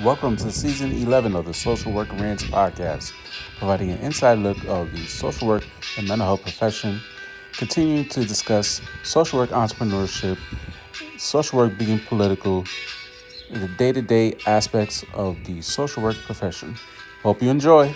Welcome to season 11 of the Social Work Rants podcast, providing an inside look of the social work and mental health profession, continuing to discuss social work entrepreneurship, social work being political, and the day to day aspects of the social work profession. Hope you enjoy.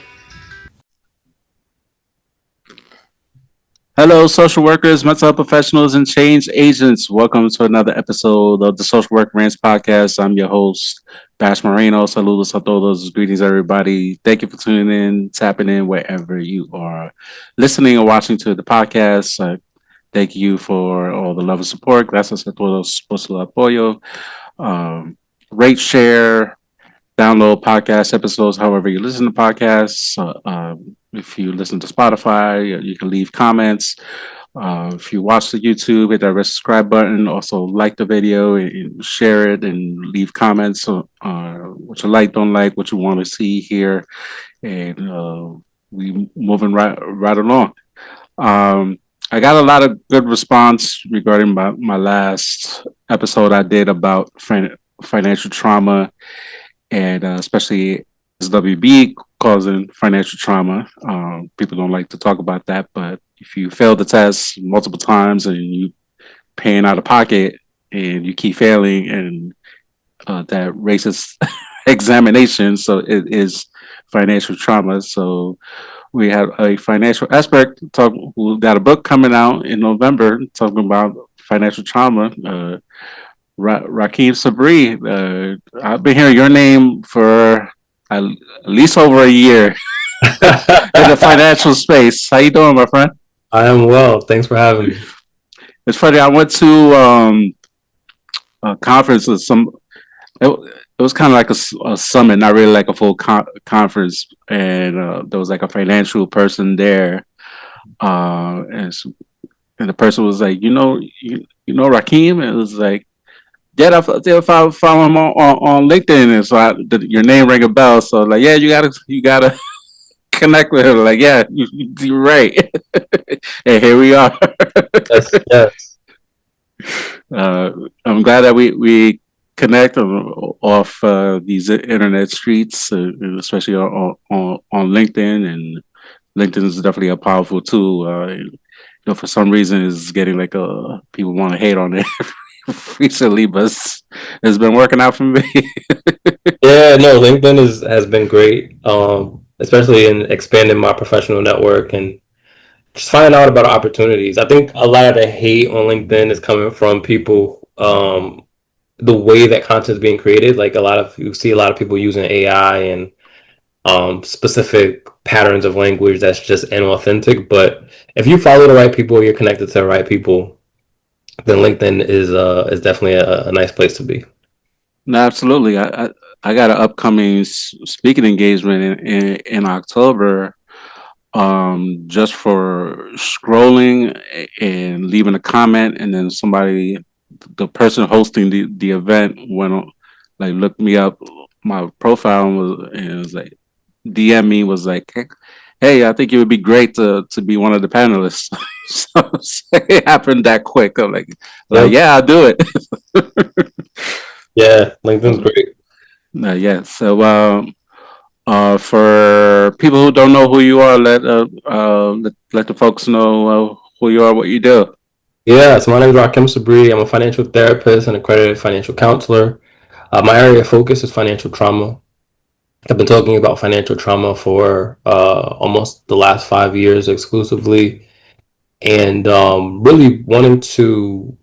Hello, social workers, mental health professionals, and change agents. Welcome to another episode of the Social Work Rants podcast. I'm your host, Bash Moreno. Saludos a todos. Greetings, everybody. Thank you for tuning in, tapping in wherever you are listening or watching to the podcast. Thank you for all the love and support. Gracias a todos por su apoyo. Rate, share, download podcast episodes however you listen to podcasts. If you listen to Spotify, you can leave comments. If you watch the YouTube, hit that red subscribe button. Also, like the video and share it and leave comments. What you like, don't like, what you want to see here, and we moving right along. I got a lot of good response regarding my last episode I did about financial trauma and especially ASWB causing financial trauma. People don't like to talk about that, but if you fail the test multiple times and you paying out of pocket and you keep failing and that racist examination, so it is financial trauma. So we have a financial expert who got a book coming out in November talking about financial trauma. Rahkim Sabree, I've been hearing your name for at least over a year in the financial space. How you doing, my friend? I am well. Thanks for having me. It's funny. I went to a conference with it was kind of like a summit, not really like a full conference, and there was like a financial person there, and the person was like, you know, Rakim, and it was like. Yeah, I follow him on LinkedIn, and so your name rang a bell. So like, yeah, you gotta connect with him. Like, yeah, you're right. And here we are. Yes, yes. I'm glad that we connect off these internet streets, especially on LinkedIn. And LinkedIn is definitely a powerful tool. For some reason, it's getting like people want to hate on it recently, but it's been working out for me. Yeah, no, LinkedIn has been great, especially in expanding my professional network and just finding out about opportunities. I think a lot of the hate on LinkedIn is coming from people, the way that content is being created. Like you see a lot of people using AI and specific patterns of language that's just inauthentic. But if you follow the right people, you're connected to the right people, then LinkedIn is definitely a nice place to be. No, absolutely. I got an upcoming speaking engagement in October. Just for scrolling and leaving a comment, and then the person hosting the event went on, like looked me up, my profile and was like DM me, was like, hey, I think it would be great to be one of the panelists. So it happened that quick. I'm like, Yep. yeah, I'll do it. Yeah, LinkedIn's great. Yeah. So for people who don't know who you are, let the folks know who you are, what you do. Yeah, so my name is Rahkim Sabree. I'm a financial therapist and accredited financial counselor. My area of focus is financial trauma. I've been talking about financial trauma for almost the last 5 years exclusively, and really wanting to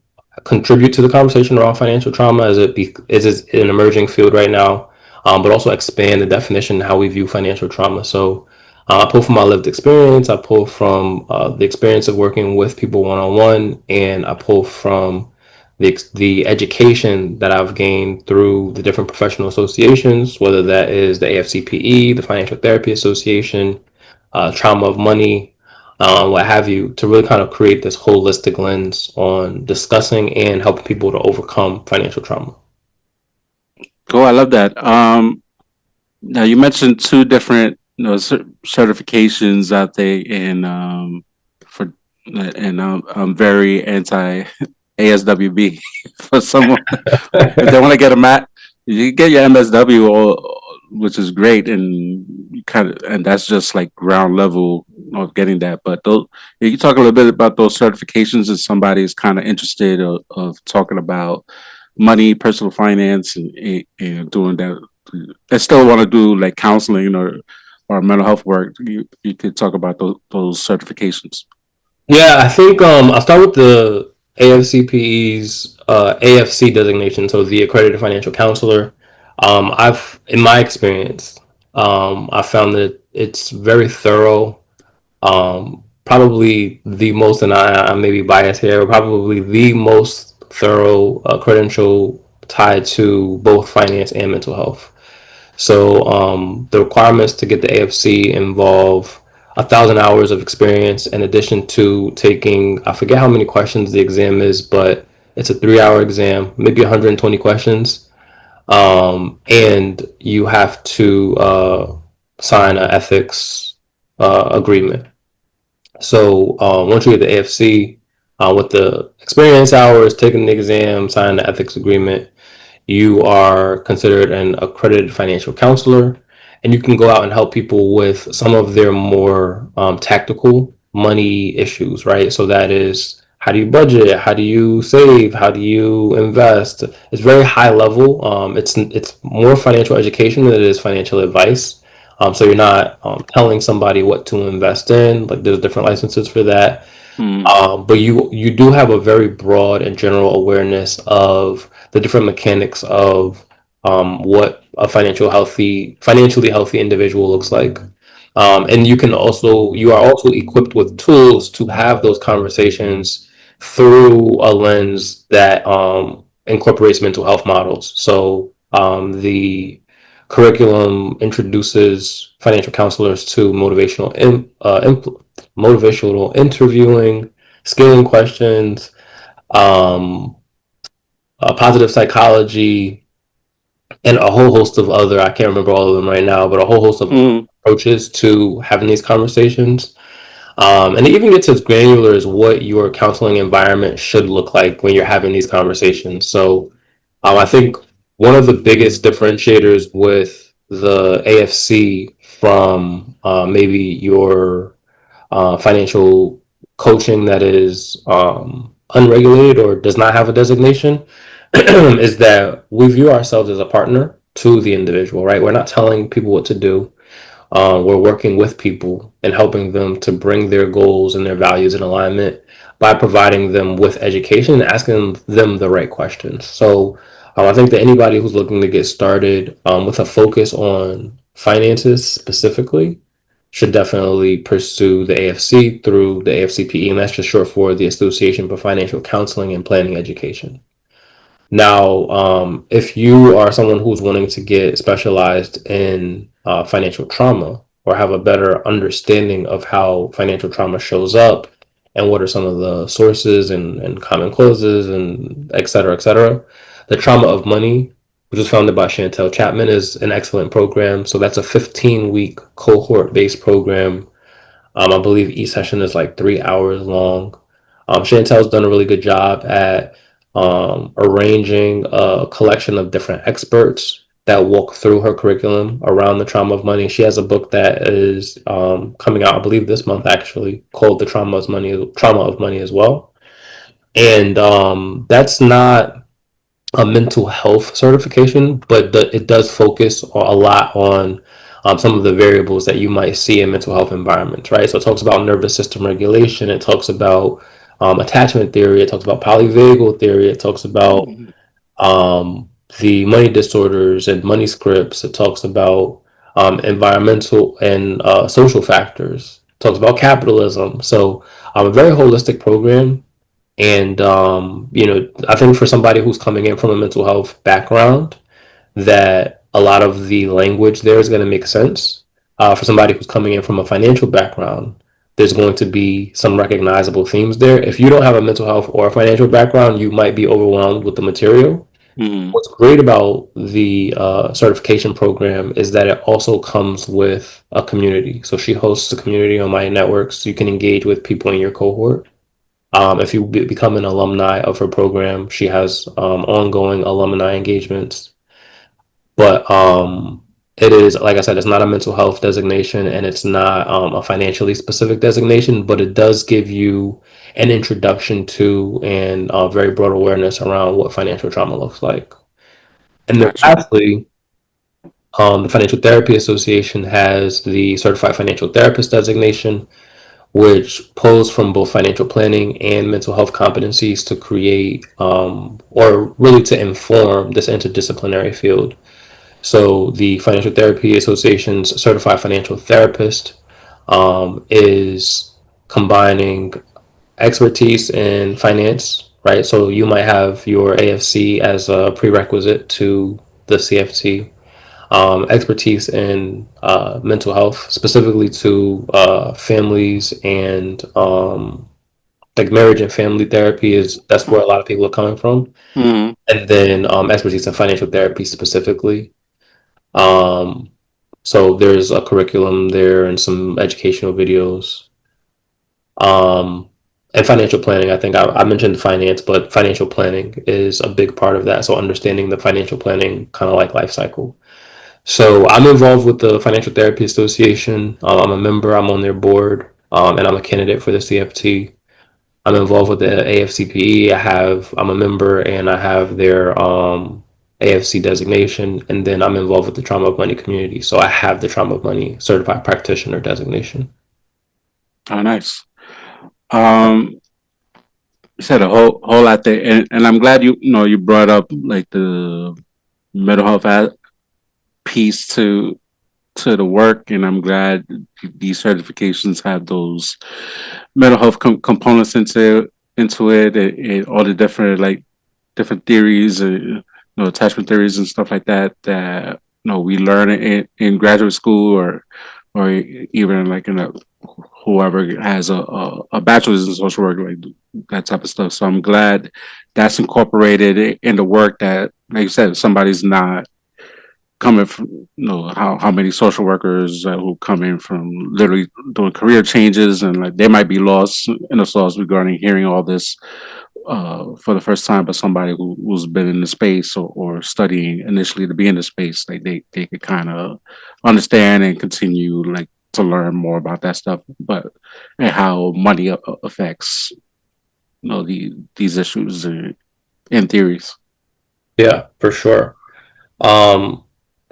contribute to the conversation around financial trauma as it's an emerging field right now, but also expand the definition how we view financial trauma. So I pull from my lived experience, I pull from the experience of working with people one on one, and I pull from the education that I've gained through the different professional associations, whether that is the AFCPE, the Financial Therapy Association, Trauma of Money, what have you, to really kind of create this holistic lens on discussing and helping people to overcome financial trauma. Cool, I love that. Now you mentioned two different certifications out there, for and I'm very anti ASWB for someone if they want to get a You get your MSW, which is great, and and that's just like ground level of getting that. But those, you can talk a little bit about those certifications if somebody is kind of interested of talking about money, personal finance, and doing that. They still want to do like counseling or mental health work. You could talk about those certifications. Yeah, I think I'll start with the AFCPE's AFC designation, so the Accredited Financial Counselor. I've, in my experience, I found that it's very thorough. Probably the most, and I may be biased here, probably the most thorough credential tied to both finance and mental health. So the requirements to get the AFC involve 1,000 hours of experience in addition to taking, I forget how many questions the exam is, but it's a 3 hour exam, maybe 120 questions. And you have to sign an ethics agreement. So once you get the AFC with the experience hours, taking the exam, signing the ethics agreement, you are considered an accredited financial counselor, and you can go out and help people with some of their more tactical money issues, right? So that is, how do you budget? How do you save? How do you invest? It's very high level. It's more financial education than it is financial advice. So you're not telling somebody what to invest in. Like there's different licenses for that. Mm. But you do have a very broad and general awareness of the different mechanics of what a financially healthy individual looks like. And you are also equipped with tools to have those conversations through a lens that incorporates mental health models. So the curriculum introduces financial counselors to motivational interviewing, skilling questions, um, positive psychology, and a whole host of other, I can't remember all of them right now, but a whole host of Mm. approaches to having these conversations. And it even gets as granular as what your counseling environment should look like when you're having these conversations. So I think one of the biggest differentiators with the AFC from maybe your financial coaching that is unregulated or does not have a designation is that we view ourselves as a partner to the individual, right? We're not telling people what to do. We're working with people and helping them to bring their goals and their values in alignment by providing them with education and asking them the right questions. So I think that anybody who's looking to get started with a focus on finances specifically should definitely pursue the AFC through the AFCPE, and that's just short for the Association for Financial Counseling and Planning Education. Now, if you are someone who's wanting to get specialized in financial trauma or have a better understanding of how financial trauma shows up and what are some of the sources and common causes and et cetera, the Trauma of Money, which was founded by Chantel Chapman, is an excellent program. So that's a 15-week cohort-based program. I believe each session is like 3 hours long. Chantel's done a really good job at arranging a collection of different experts that walk through her curriculum around the trauma of money. She has a book that is coming out, I believe, this month actually, called "The Trauma of Money" as well. And that's not a mental health certification, but it does focus a lot on some of the variables that you might see in mental health environments, right? So it talks about nervous system regulation, it talks about attachment theory, it talks about polyvagal theory, it talks about Mm. um, the money disorders and money scripts, it talks about environmental and social factors, it talks about capitalism. So a very holistic program. And I think for somebody who's coming in from a mental health background, that a lot of the language there is going to make sense. For somebody who's coming in from a financial background, there's going to be some recognizable themes there. If you don't have a mental health or a financial background, you might be overwhelmed with the material. Mm. What's great about the certification program is that it also comes with a community. So she hosts a community on my networks. So you can engage with people in your cohort. If you become an alumni of her program, she has ongoing alumni engagements. But it is, like I said, it's not a mental health designation, and it's not a financially specific designation, but it does give you an introduction to and very broad awareness around what financial trauma looks like. And then Gotcha. lastly, the Financial Therapy Association has the Certified Financial Therapist designation, which pulls from both financial planning and mental health competencies to create or really to inform this interdisciplinary field. So, the Financial Therapy Association's Certified Financial Therapist is combining expertise in finance, right? So, you might have your AFC as a prerequisite to the CFT, expertise in mental health, specifically to families and like marriage and family therapy is that's where a lot of people are coming from, Hmm. and then expertise in financial therapy specifically. Um, so there's a curriculum there and some educational videos. Um, and financial planning, I think I mentioned finance, but financial planning is a big part of that. So understanding the financial planning kind of like life cycle. So I'm involved with the Financial Therapy Association. I'm a member. I'm on their board, and I'm a candidate for the CFT. I'm involved with the AFCPE. I'm a member, and I have their AFC designation, and then I'm involved with the Trauma of Money community. So I have the Trauma of Money Certified Practitioner designation. Oh, nice. Um, you said a whole lot there, and I'm glad you brought up like the mental health piece to the work, and I'm glad these certifications have those mental health components into it, and all the different different theories, attachment theories and stuff like that we learn in graduate school or even like in a whoever has a bachelor's in social work, like that type of stuff. So I'm glad that's incorporated in the work that, like you said, somebody's not coming from how many social workers who come in from literally doing career changes, and like they might be lost in the sauce regarding hearing all this for the first time, but somebody who's been in the space or studying initially to be in the space, like they could kind of understand and continue like to learn more about that stuff, but and how money affects these issues and theories. Yeah, for sure. Um,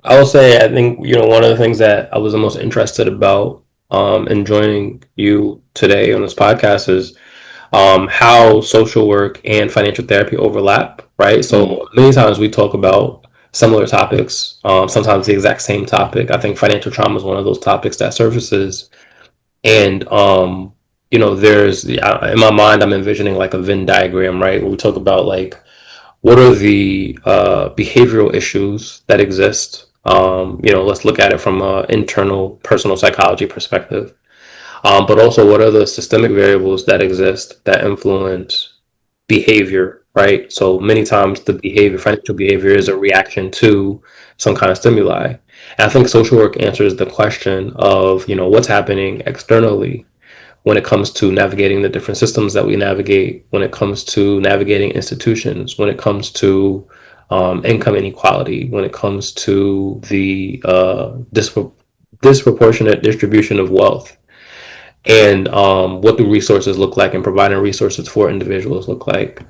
I will say, I think, one of the things that I was the most interested about in joining you today on this podcast is how social work and financial therapy overlap, right? Mm, So many times we talk about similar topics, sometimes the exact same topic. I think financial trauma is one of those topics that surfaces. And, there's, in my mind, I'm envisioning like a Venn diagram, right? Where we talk about like, what are the behavioral issues that exist? Let's look at it from an internal personal psychology perspective. But also, what are the systemic variables that exist that influence behavior, right? So many times the financial behavior is a reaction to some kind of stimuli. And I think social work answers the question of, what's happening externally when it comes to navigating the different systems that we navigate, when it comes to navigating institutions, when it comes to income inequality, when it comes to the disproportionate distribution of wealth, and what do resources look like and providing resources for individuals look like.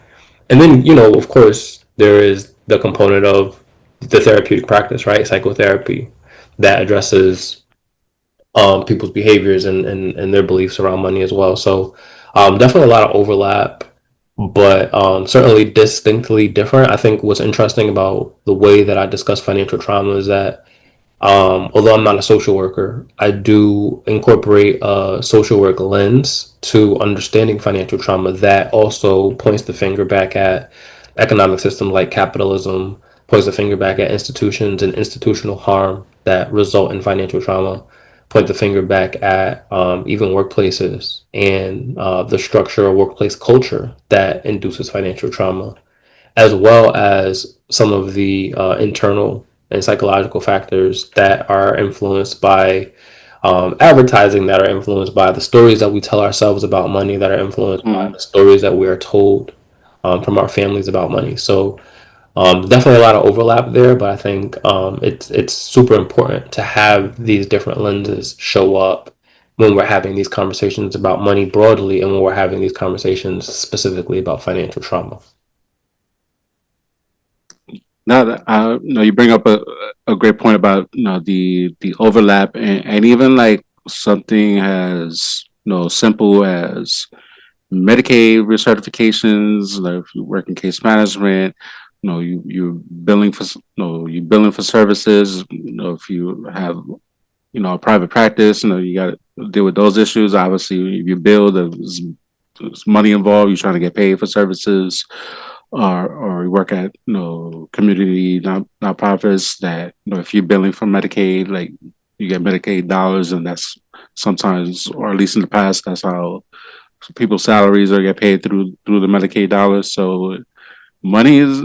And then, of course, there is the component of the therapeutic practice, right? Psychotherapy that addresses people's behaviors and their beliefs around money as well. So definitely a lot of overlap, but certainly distinctly different. I think what's interesting about the way that I discuss financial trauma is that although I'm not a social worker, I do incorporate a social work lens to understanding financial trauma that also points the finger back at economic systems like capitalism, points the finger back at institutions and institutional harm that result in financial trauma, point the finger back at even workplaces and the structure of workplace culture that induces financial trauma, as well as some of the internal and psychological factors that are influenced by advertising, that are influenced by the stories that we tell ourselves about money, that are influenced by mm, the stories that we are told from our families about money. So Definitely a lot of overlap there, but I think it's super important to have these different lenses show up when we're having these conversations about money broadly and when we're having these conversations specifically about financial trauma. Now that you bring up a great point about the overlap, and even like something as simple as Medicaid recertifications, like if you work in case management, you're billing for you billing for services. If you have a private practice, you got to deal with those issues. Obviously, if you bill, there's money involved. You're trying to get paid for services, or you work at community nonprofits that if you're billing for Medicaid, like you get Medicaid dollars, and that's sometimes, or at least in the past, that's how people's salaries are get paid through the Medicaid dollars. So money is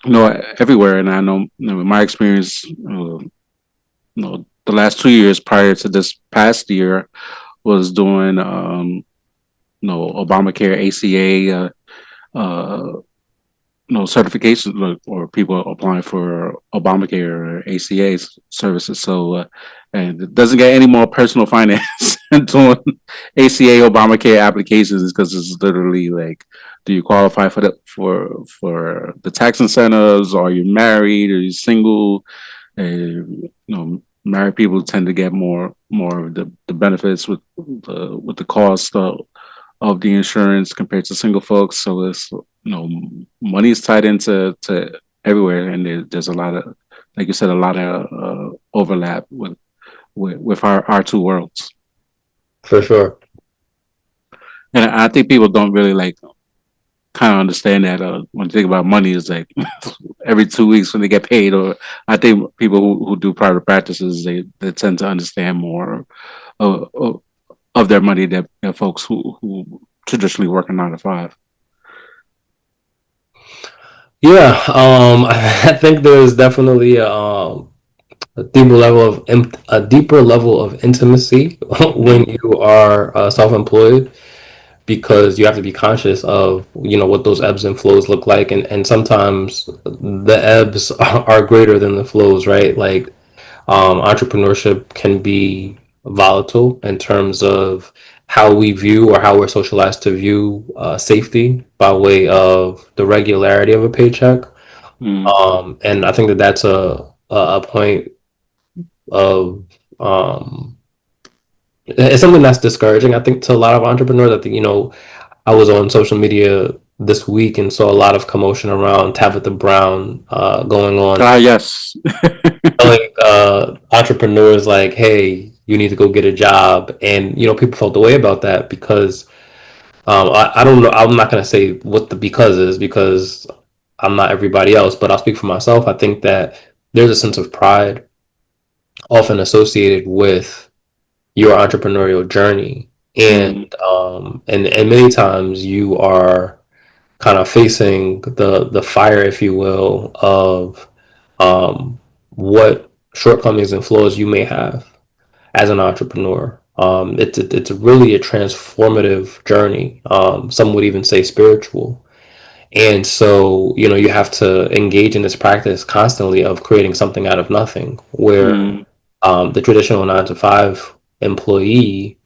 everywhere, and I know, in my experience, the last 2 years prior to this past year was doing Obamacare, ACA, certifications, or people applying for Obamacare or ACA services. So, and it doesn't get any more personal finance than doing ACA Obamacare applications, because it's literally like, do you qualify for the tax incentives? Are you married? Are you single? Married people tend to get more of the benefits with the cost of the insurance compared to single folks. So it's money is tied into everywhere, and there's a lot of, like you said, a lot of overlap with our two worlds. For sure. And I think people don't really like kind of understand that when they think about money is like every 2 weeks when they get paid. Or I think people who do private practices, they tend to understand more of their money than folks who traditionally work a 9 to 5. Yeah, I think there's definitely a deeper level of intimacy when Mm, you are self-employed, because you have to be conscious of what those ebbs and flows look like, and sometimes the ebbs are greater than the flows, right? Like entrepreneurship can be volatile in terms of how we view or how we're socialized to view safety by way of the regularity of a paycheck. mm, And I think that that's a point of it's something that's discouraging, I think, to a lot of entrepreneurs. I think, I was on social media this week and saw a lot of commotion around Tabitha Brown going on, yes. telling entrepreneurs like, "Hey, you need to go get a job," and people felt the way about that because I don't know. I'm not gonna say what the because is, because I'm not everybody else, but I'll speak for myself. I think that there's a sense of pride often associated with your entrepreneurial journey, Mm, and many times you are kind of facing the fire, if you will, of what shortcomings and flaws you may have as an entrepreneur. It's really a transformative journey. Some would even say spiritual. And so, you have to engage in this practice constantly of creating something out of nothing, where mm, the traditional 9 to 5 employee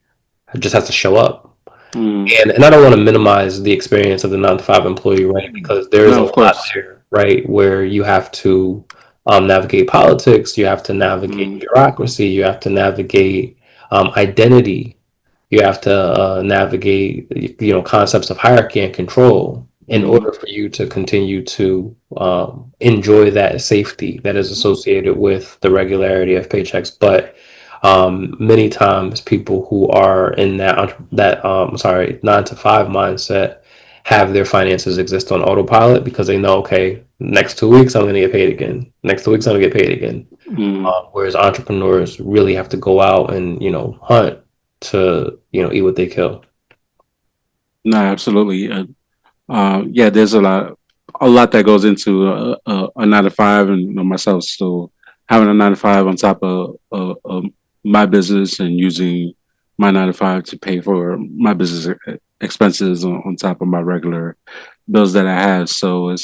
just has to show up. mm. And I don't want to minimize the experience of the 9 to 5 employee, right? Because there is No, a of lot course. there, right? Where you have to navigate politics, you have to navigate Mm, bureaucracy, you have to navigate identity, you have to navigate, concepts of hierarchy and control in mm, order for you to continue to enjoy that safety that is associated with the regularity of paychecks. But many times people who are in that 9 to 5 mindset have their finances exist on autopilot because they know, okay, next 2 weeks I'm going to get paid again. Next 2 weeks I'm going to get paid again. mm. Whereas entrepreneurs really have to go out and hunt to eat what they kill. No, absolutely. Yeah, there's a lot that goes into a 9 to 5, and myself still having a 9 to 5 on top of my business, and using my 9 to 5 to pay for my business expenses on top of my regular bills that I have. So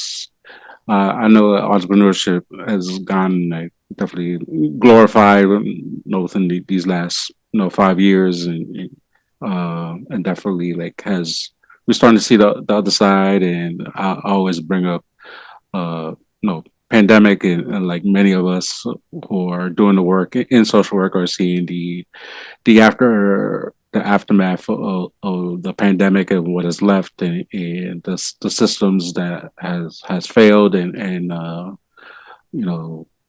I know entrepreneurship has gone like definitely glorified, within these last 5 years, and definitely like has we're starting to see the other side. And I always bring up uh pandemic, and like many of us who are doing the work in social work are seeing the aftermath of the pandemic and what is left, and the systems that has failed, and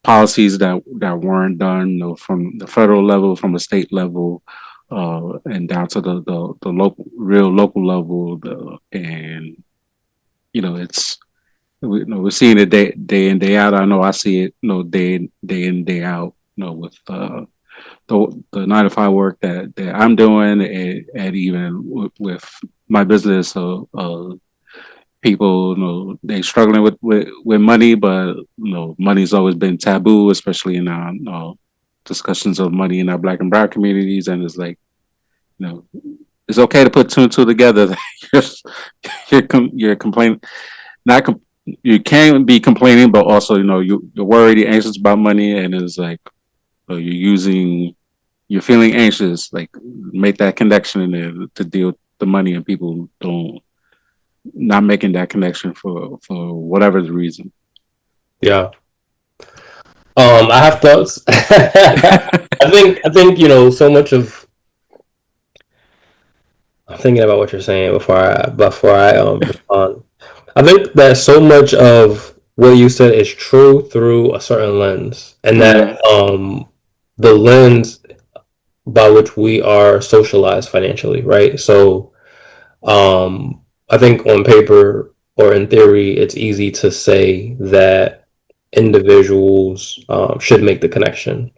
policies that weren't done, from the federal level, from the state level, and down to the local level. And it's we're seeing it day in day out. I know I see it day in day out. With the 9 to 5 work that I'm doing, and even with my business. So people, they struggling with money, but money's always been taboo, especially in our discussions of money in our Black and Brown communities. And it's like, you know, it's okay to put two and two together. you're you're complaining, not com- you can be complaining, but also you're worried, you're anxious about money, and it's like, you're feeling anxious, like make that connection in there to deal with the money, and people don't not making that connection for whatever the reason. Yeah. I have thoughts. I think so much of. I'm thinking about what you're saying before I respond. I think that so much of what you said is true through a certain lens, and Mm-hmm. that the lens by which we are socialized financially, right? So I think on paper or in theory, it's easy to say that individuals should make the connection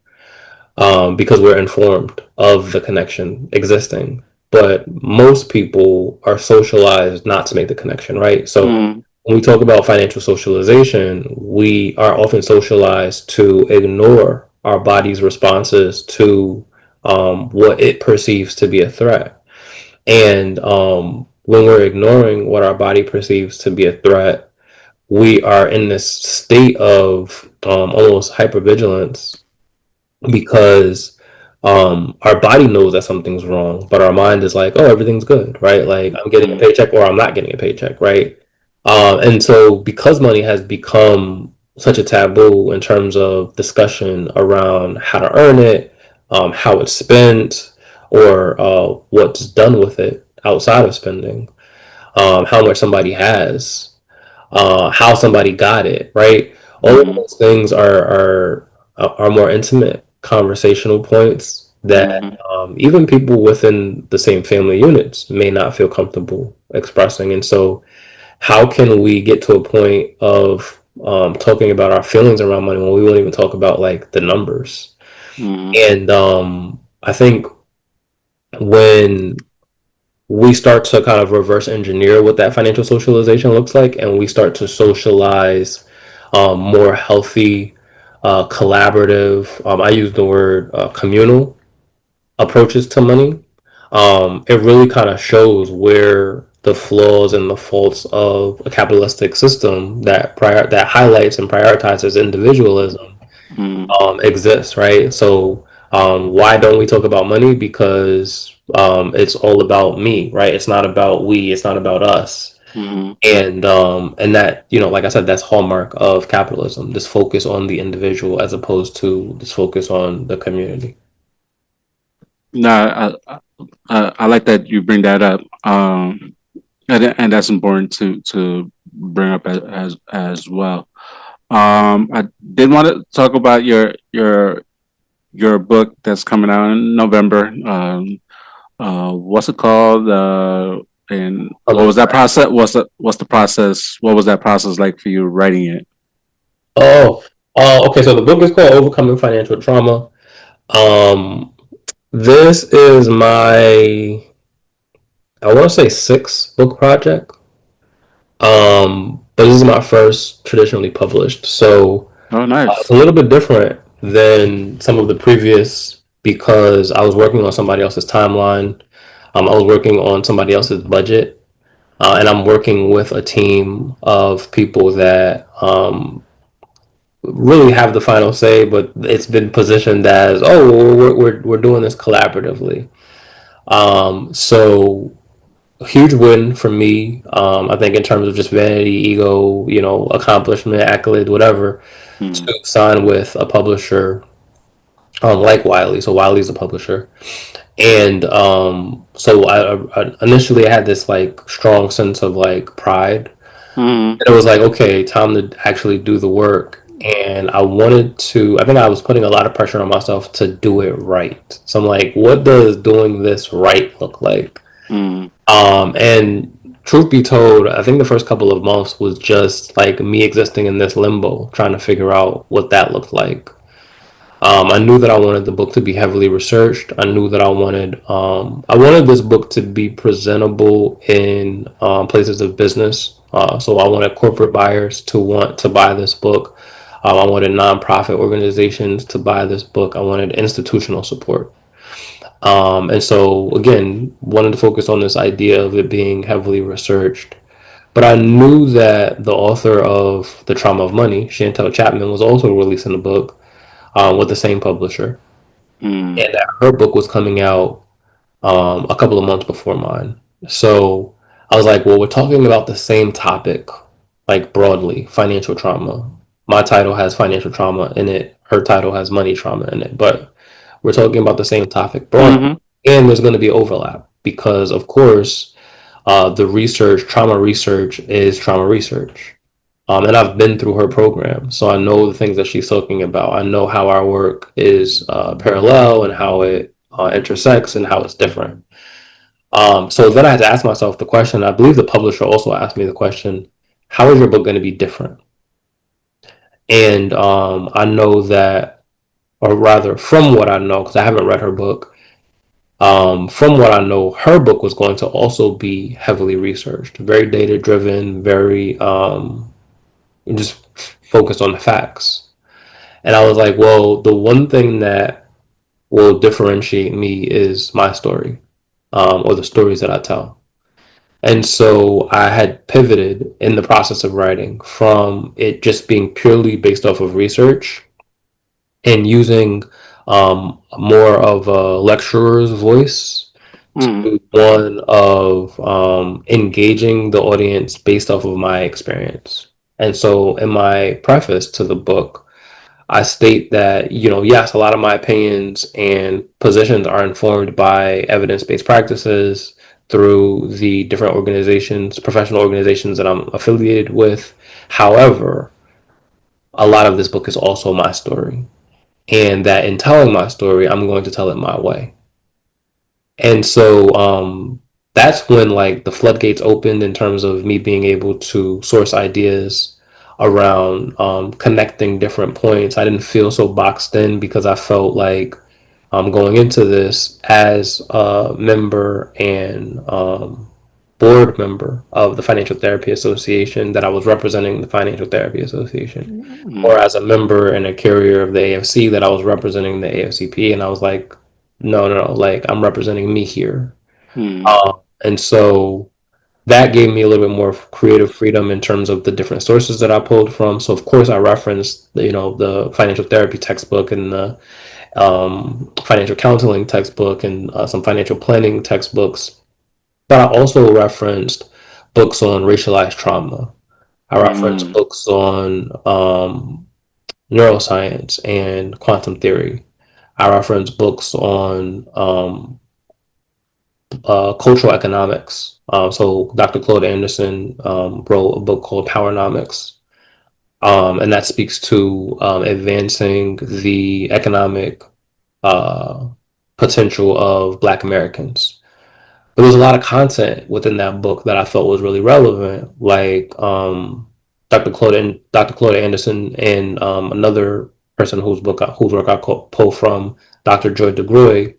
because we're informed of the connection existing. But most people are socialized not to make the connection, right? So Mm-hmm. when we talk about financial socialization, we are often socialized to ignore our body's responses to what it perceives to be a threat. And when we're ignoring what our body perceives to be a threat, we are in this state of almost hypervigilance because our body knows that something's wrong, but our mind is like, oh, everything's good, right? Like I'm getting a paycheck or I'm not getting a paycheck, right? And so because money has become such a taboo in terms of discussion around how to earn it, how it's spent, or what's done with it outside of spending, how much somebody has, how somebody got it, right? All of Mm-hmm. those things are more intimate conversational points that Mm-hmm. even people within the same family units may not feel comfortable expressing. And so, how can we get to a point of talking about our feelings around money when we won't even talk about like the numbers? Mm-hmm. And I think when we start to kind of reverse engineer what that financial socialization looks like, and we start to socialize more healthy, collaborative. I use the word communal approaches to money. It really kind of shows where the flaws and the faults of a capitalistic system that highlights and prioritizes individualism Mm-hmm. exists, right? So why don't we talk about money? Because it's all about me, right? It's not about we. It's not about us. Mm-hmm. And that like I said, that's hallmark of capitalism. This focus on the individual as opposed to this focus on the community. No, I like that you bring that up. And that's important to bring up as well. I did want to talk about your book that's coming out in November. What's it called? And what was that process? What's the process? What was that process like for you writing it? Oh, okay. So the book is called Overcoming Financial Trauma. Um, this is my, I want to say, sixth book project. But this is my first traditionally published. So Oh, it's nice. a little bit different than some of the previous because I was working on somebody else's timeline. I was working on somebody else's budget. And I'm working with a team of people that really have the final say, but it's been positioned as, oh, we're doing this collaboratively. So huge win for me. I think in terms of just vanity, ego, accomplishment, accolade, whatever, Mm. to sign with a publisher like Wiley. So Wiley's a publisher, and so I initially I had this like strong sense of like pride. Mm. And it was like, okay, time to actually do the work. And I wanted to, I think I was putting a lot of pressure on myself to do it right. So I'm like, what does doing this right look like? Mm. And truth be told, I think the first couple of months was just like me existing in this limbo, trying to figure out what that looked like. I knew that I wanted the book to be heavily researched. I knew that I wanted this book to be presentable in places of business. So I wanted corporate buyers to want to buy this book. I wanted nonprofit organizations to buy this book. I wanted institutional support. And so again, wanted to focus on this idea of it being heavily researched. But I knew that the author of The Trauma of Money, Chantel Chapman, was also releasing a book with the same publisher, Mm. and that her book was coming out a couple of months before mine. So I was like, well, we're talking about the same topic, like broadly, financial trauma. My title has financial trauma in it. Her title has money trauma in it, but we're talking about the same topic broadly, Mm-hmm. and there's going to be overlap because, of course, the research, trauma research, is trauma research. And I've been through her program, so I know the things that she's talking about. I know how our work is parallel and how it intersects and how it's different. So then I had to ask myself the question. I believe the publisher also asked me the question: how is your book going to be different? And I know that, or rather, from what I know, because I haven't read her book, from what I know, her book was going to also be heavily researched, very data driven, very just focused on the facts. And I was like, well, the one thing that will differentiate me is my story, or the stories that I tell. And so I had pivoted in the process of writing from it just being purely based off of research and using more of a lecturer's voice Mm. to one of engaging the audience based off of my experience. And so in my preface to the book, I state that, yes, a lot of my opinions and positions are informed by evidence-based practices through the different organizations, professional organizations that I'm affiliated with. However, a lot of this book is also my story. And that in telling my story, I'm going to tell it my way. And so that's when like the floodgates opened in terms of me being able to source ideas around connecting different points. I didn't feel so boxed in because I felt like going into this as a member and board member of the Financial Therapy Association, that I was representing the Financial Therapy Association, or Mm. as a member and a carrier of the AFC, that I was representing the AFCPE. And I was like, no, no, no, like I'm representing me here. Mm. And so that gave me a little bit more creative freedom in terms of the different sources that I pulled from. So of course I referenced, the financial therapy textbook and the financial counseling textbook and some financial planning textbooks. But I also referenced books on racialized trauma. I referenced Mm. books on neuroscience and quantum theory. I referenced books on cultural economics. So Dr. Claude Anderson wrote a book called Powernomics, and that speaks to advancing the economic uh, potential of Black Americans. But there's a lot of content within that book that I felt was really relevant, like Dr. Claude Anderson and another person whose work I pull from, Dr. Joy DeGruy,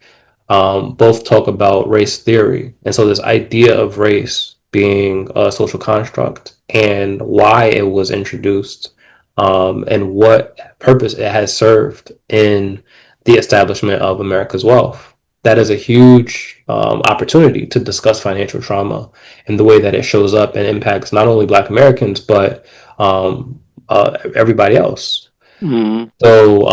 both talk about race theory. And so this idea of race being a social construct and why it was introduced, and what purpose it has served in the establishment of America's wealth. that is a huge opportunity to discuss financial trauma and the way that it shows up and impacts not only Black Americans, but everybody else. Mm-hmm. So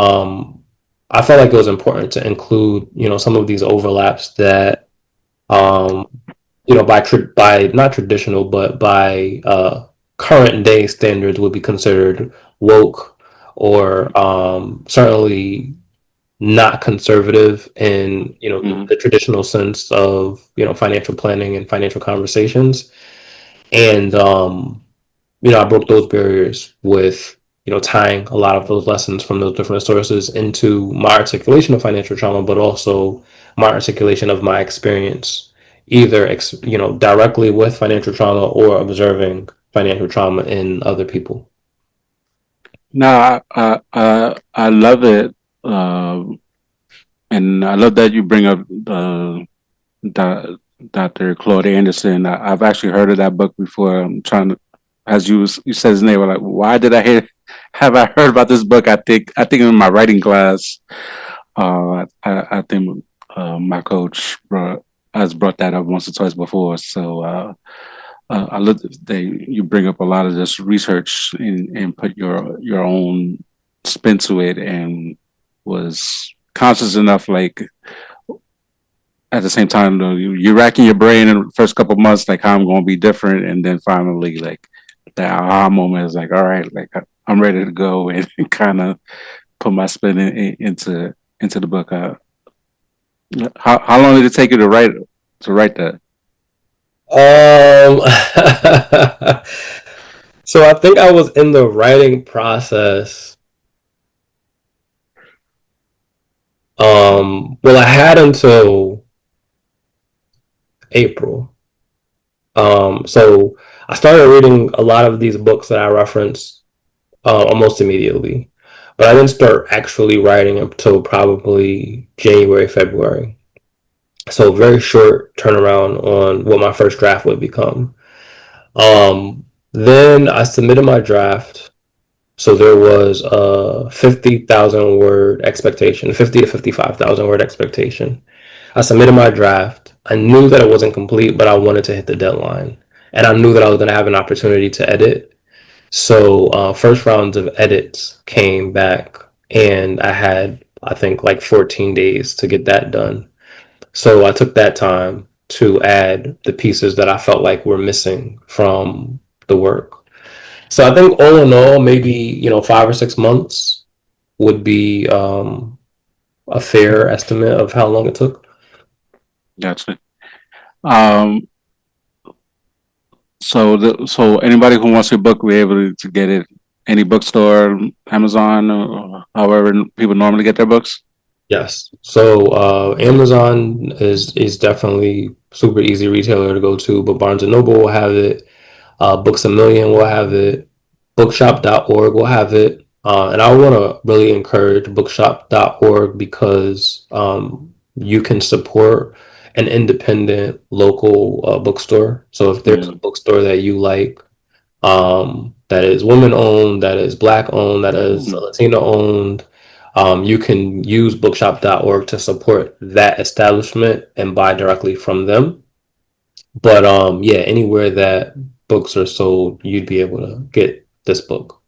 I felt like it was important to include, some of these overlaps that, um, by not traditional, but by current day standards would be considered woke or certainly not conservative in the traditional sense of financial planning and financial conversations. And I broke those barriers with tying a lot of those lessons from those different sources into my articulation of financial trauma, but also my articulation of my experience, either directly with financial trauma or observing financial trauma in other people. No, I love it, and I love that you bring up Dr. Claude Anderson. I've actually heard of that book before. I'm trying to, as you said his name, I'm like, why did I hear? Have I heard about this book? I think in my writing class, I think my coach has brought that up once or twice before. So I look, you bring up a lot of this research and put your own spin to it, and was conscious enough, like at the same time, though, you're racking your brain in the first couple months, like how I'm going to be different, and then finally, like that aha moment is like, all right, like I'm ready to go and kind of put my spin into the book. How long did it take you to write that? Um, so I think I was in the writing process. Well, I had until April. So I started reading a lot of these books that I referenced almost immediately, but I didn't start actually writing until probably January, February. So very short turnaround on what my first draft would become. Then I submitted my draft. So there was a 50,000 word expectation, 50 to 55,000 word expectation. I submitted my draft. I knew that it wasn't complete, but I wanted to hit the deadline. And I knew that I was going to have an opportunity to edit. So first rounds of edits came back, and I had, I think, like 14 days to get that done. So I took that time to add the pieces that I felt like were missing from the work. So I think all in all, maybe 5 or 6 months would be a fair estimate of how long it took. Gotcha. Um, so anybody who wants your book will be able to get it any bookstore, Amazon, or however people normally get their books. Yes. So Amazon is definitely super easy retailer to go to, but Barnes and Noble will have it. Books a Million will have it. Bookshop.org will have it. And I want to really encourage bookshop.org because you can support an independent local bookstore. So if there's a Mm. bookstore that you like, that is women owned, that is Black owned, that is Mm. Latino owned, you can use bookshop.org to support that establishment and buy directly from them. But yeah, anywhere that books are sold, you'd be able to get this book.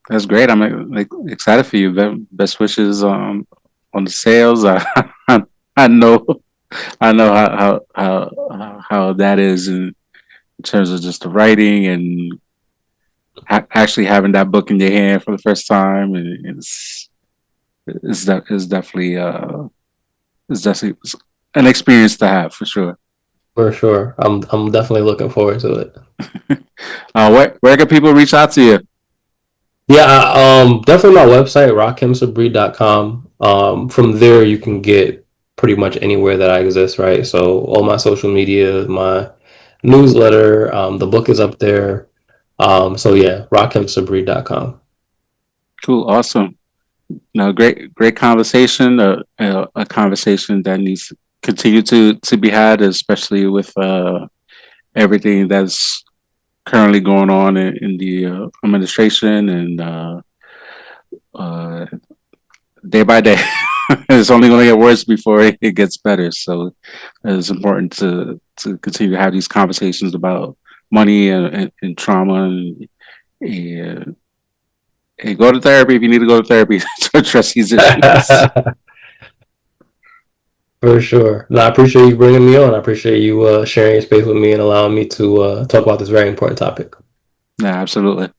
That's great. I'm like excited for you. Best wishes on the sales. I know how that is in terms of just the writing and actually having that book in your hand for the first time. And it's definitely it's definitely an experience to have for sure. For sure. I'm definitely looking forward to it. Where can people reach out to you? Yeah, definitely my website, rockimsabree.com. From there you can get pretty much anywhere that I exist, right? So all my social media, my newsletter, the book is up there. So yeah, rockimsabree.com. Cool, awesome. No, great conversation. A conversation that needs to continue to be had, especially with everything that's currently going on in the administration and uh, day by day. It's only going to get worse before it gets better. So it's important to continue to have these conversations about money and trauma and go to therapy if you need to go to therapy to address these issues. For sure. No, I appreciate you bringing me on. I appreciate you sharing your space with me and allowing me to talk about this very important topic. Yeah, absolutely.